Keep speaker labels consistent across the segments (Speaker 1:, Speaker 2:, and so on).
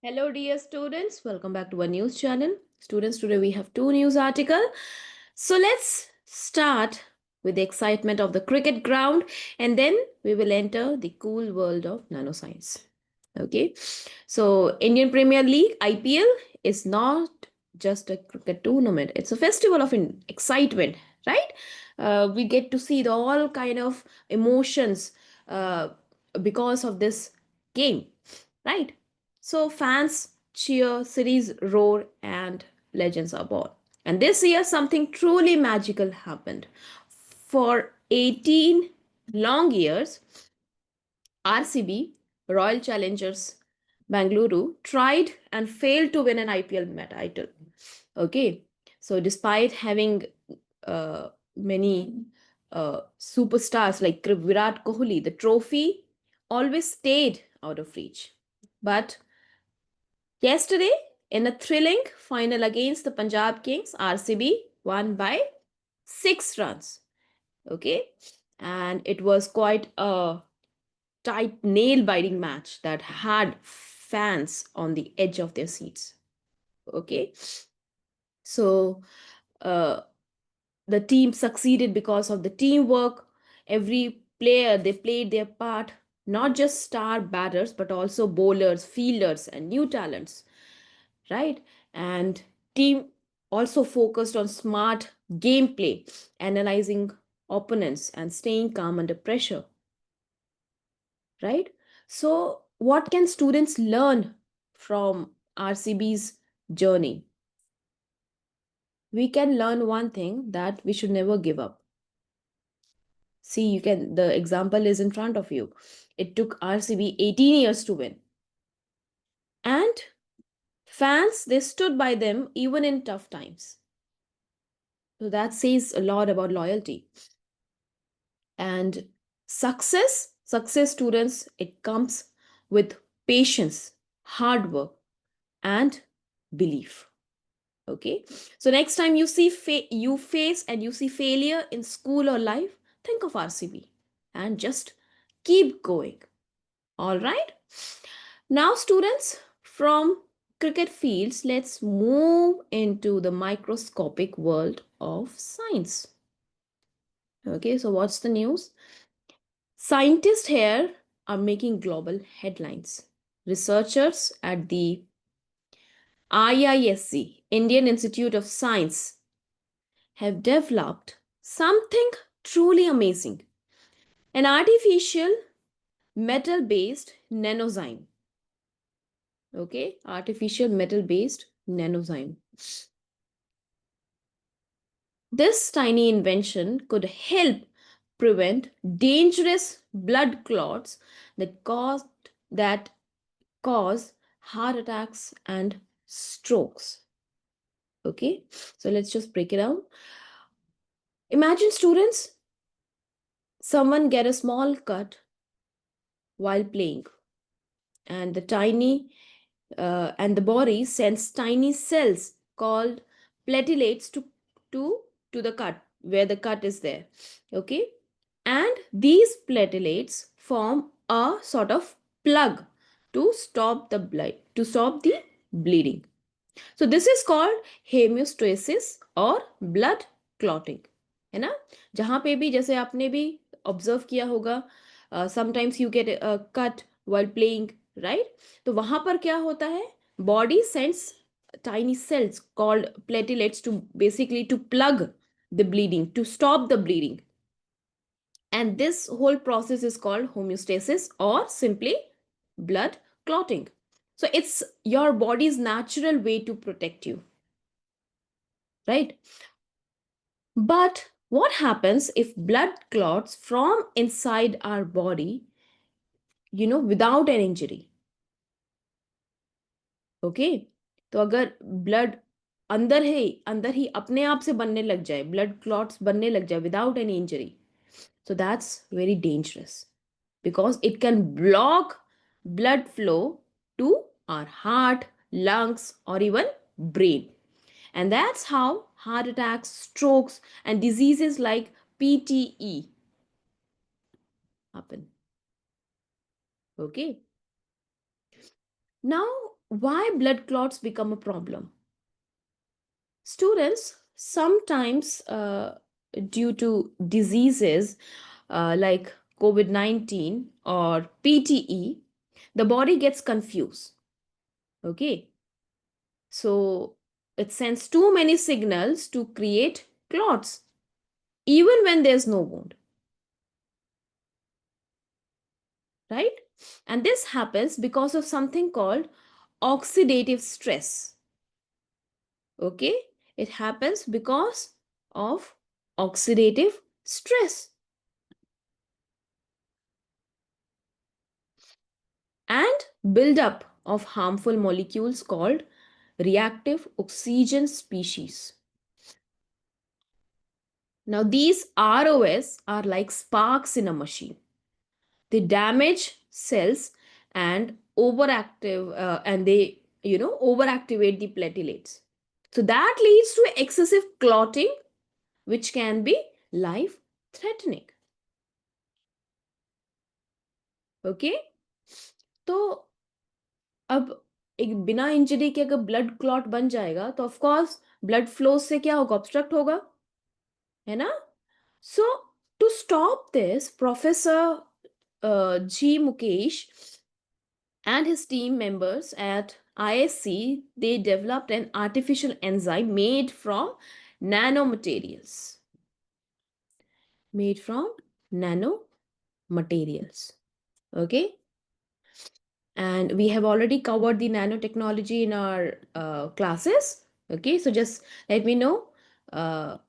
Speaker 1: Hello dear students, welcome back to our news channel. Students, today we have two news articles. So let's start with the excitement of the cricket ground and then we will enter the cool world of nanoscience. Okay, so Indian Premier League IPL is not just a cricket tournament, it's a festival of excitement, right? We get to see the all kind of emotions uh, because of this game, right? So fans cheer, cities roar, and legends are born. And this year, something truly magical happened. For 18 long years, RCB, Royal Challengers Bangalore, tried and failed to win an IPL title. Okay, so despite having many superstars like Virat Kohli, the trophy always stayed out of reach. But yesterday, in a thrilling final against the Punjab Kings, RCB won by 6 runs. Okay, and it was quite a tight, nail biting match that had fans on the edge of their seats. Okay, so uh, the team succeeded because of the teamwork. Every player they played their part, not just star batters but also bowlers, fielders, and new talents, right? And team also focused on smart gameplay, analyzing opponents and staying calm under pressure, right? So what can students learn from RCB's journey? We can learn one thing, that we should never give up. See, you can, the example is in front of you. It took RCB 18 years to win, and fans, they stood by them even in tough times. So that says a lot about loyalty. And success students, it comes with patience, hard work, and belief. Okay, so next time you see you face and you see failure in school or life, think of RCB and just keep going. All right, now students, from cricket fields, let's move into the microscopic world of science. Okay, so what's the news? Scientists here are making global headlines. Researchers at the IISc, Indian Institute of Science, have developed something truly amazing, an artificial metal based nanozyme. Okay, artificial metal based nanozyme. This tiny invention could help prevent dangerous blood clots that cause heart attacks and strokes. Okay, so let's just break it down. Imagine students, someone get a small cut while playing, and the body sends tiny cells called platelets to to the cut, where the cut is there. Okay, and these platelets form a sort of plug to stop the bleeding. So this is called hemostasis और blood clotting, है ना? जहाँ पे भी, जैसे आपने भी observe किया होगा, sometimes you get a cut while playing, right? तो वहाँ पर क्या होता है? Body sends tiny cells called platelets to basically to plug the bleeding, to stop the bleeding. And this whole process is called homeostasis or simply blood clotting. So it's your body's natural way to protect you, right? But what happens if blood clots from inside our body, without an injury? Okay, तो अगर blood अंदर ही अपने आप से बनने लग जाए, blood clots बनने लग जाए without any injury, so that's very dangerous because it can block blood flow to our heart, lungs, or even brain. And that's how heart attacks, strokes, and diseases like PTE happen. Okay. Now, why blood clots become a problem? Students, sometimes due to diseases like COVID-19 or PTE, the body gets confused. Okay, so it sends too many signals to create clots, even when there's no wound, right? And this happens because of something called oxidative stress. Okay, it happens because of oxidative stress and buildup of harmful molecules called reactive oxygen species. Now, these ROS are like sparks in a machine. They damage cells and overactivate the platelets. So that leads to excessive clotting, which can be life threatening. Okay, तो अब एक बिना injury के अगर blood clot बन जाएगा तो of course blood flow से क्या होगा, ऑब्स्ट्रक्ट होगा, है ना? So to stop this, professor G Mukesh and his team members at ISC, they developed an artificial enzyme made from nanomaterials. Made from nanomaterials. Okay. And we have already covered the nanotechnology in our classes. Okay. So just let me know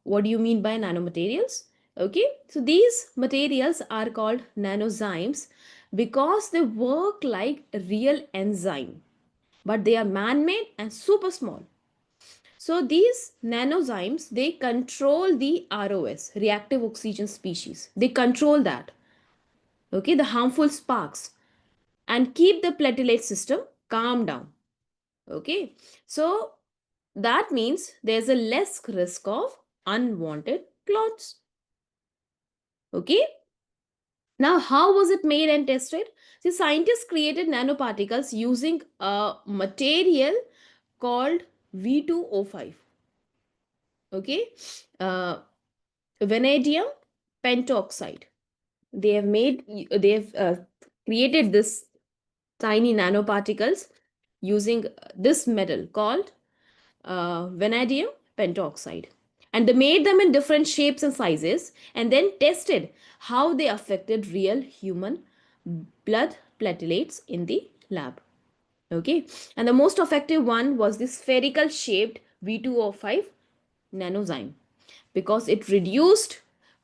Speaker 1: what do you mean by nanomaterials. Okay. So these materials are called nanozymes because they work like a real enzyme, but they are man-made and super small. So these nanozymes, they control the ROS, reactive oxygen species. They control that, okay, the harmful sparks, and keep the platelet system calm down. Okay, so that means there's a less risk of unwanted clots. Okay, now how was it made and tested? See, scientists created nanoparticles using a material called V2O5. Okay, uh, vanadium pentoxide. They have created this tiny nanoparticles using this metal called vanadium pentoxide, and they made them in different shapes and sizes and then tested how they affected real human blood platelets in the lab. Okay, and the most effective one was this spherical shaped V2O5 nanozyme because it reduced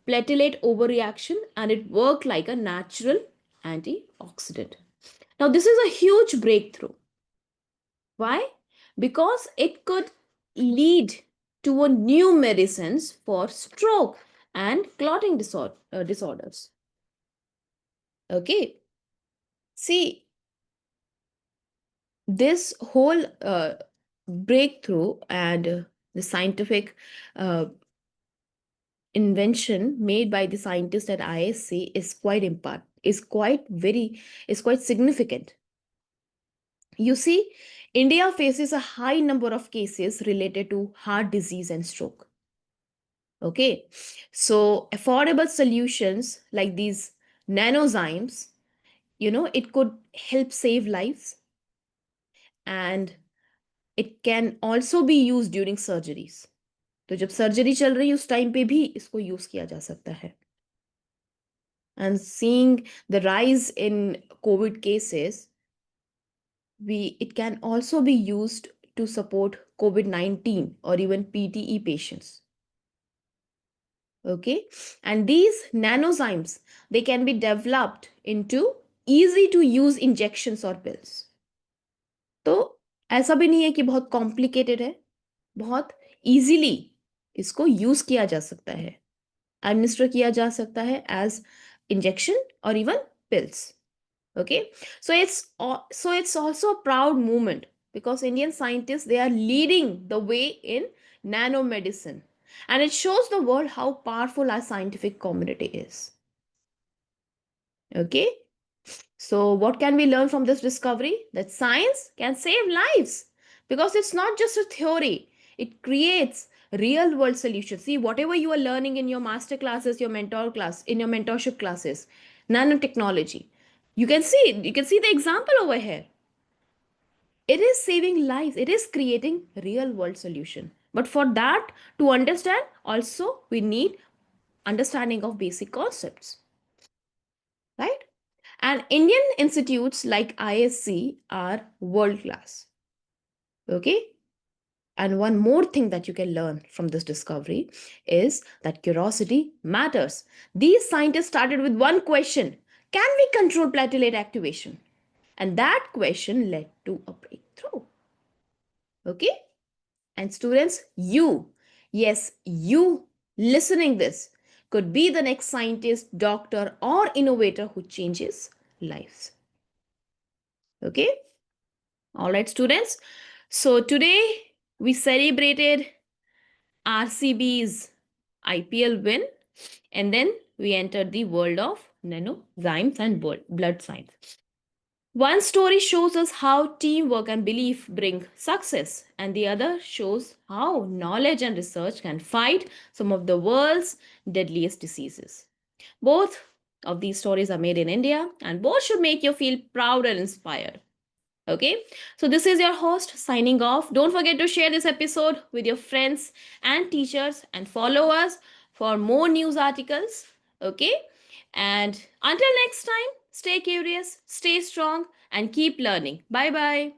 Speaker 1: platelet overreaction and it worked like a natural antioxidant. Now, this is a huge breakthrough. Why? Because it could lead to a new medicines for stroke and clotting disorders. Okay. See, this whole breakthrough and the scientific uh, invention made by the scientists at ISC is quite significant. You see, India faces a high number of cases related to heart disease and stroke. Okay, so affordable solutions like these nanozymes, it could help save lives, and it can also be used during surgeries. तो जब surgery चल रही है उस time पे भी इसको use किया जा सकता है. And seeing the rise in COVID cases, it can also be used to support COVID-19 or even PTE patients. Okay, and these nanozymes, they can be developed into easy to use injections or pills. तो ऐसा भी नहीं है कि बहुत complicated है, बहुत easily इसको यूज किया जा सकता है, एडमिनिस्टर किया जा सकता है एज इंजेक्शन और even pills. Okay, so it's also a proud moment because Indian scientists, they are leading the way in nanomedicine, and it shows the world how powerful our scientific community is. Okay, So, what can we learn from this discovery? That science can save lives because it's not just a theory, it creates real world solutions. See, whatever you are learning in your master classes, your mentor class, in your mentorship classes, nanotechnology, you can see the example over here. It is saving lives, it is creating real world solution. But for that to understand, also we need understanding of basic concepts, right? And Indian institutes like ISC are world class. Okay. And one more thing that you can learn from this discovery is that curiosity matters. These scientists started with one question: can we control platelet activation? And that question led to a breakthrough. Okay. And students, yes, you listening this could be the next scientist, doctor, or innovator who changes lives. Okay. All right, students. So today we celebrated RCB's IPL win, and then we entered the world of nanozymes and blood science. One story shows us how teamwork and belief bring success, and the other shows how knowledge and research can fight some of the world's deadliest diseases. Both of these stories are made in India, and both should make you feel proud and inspired. Okay, so this is your host signing off. Don't forget to share this episode with your friends and teachers and follow us for more news articles. Okay, and until next time, stay curious, stay strong, and keep learning. Bye bye.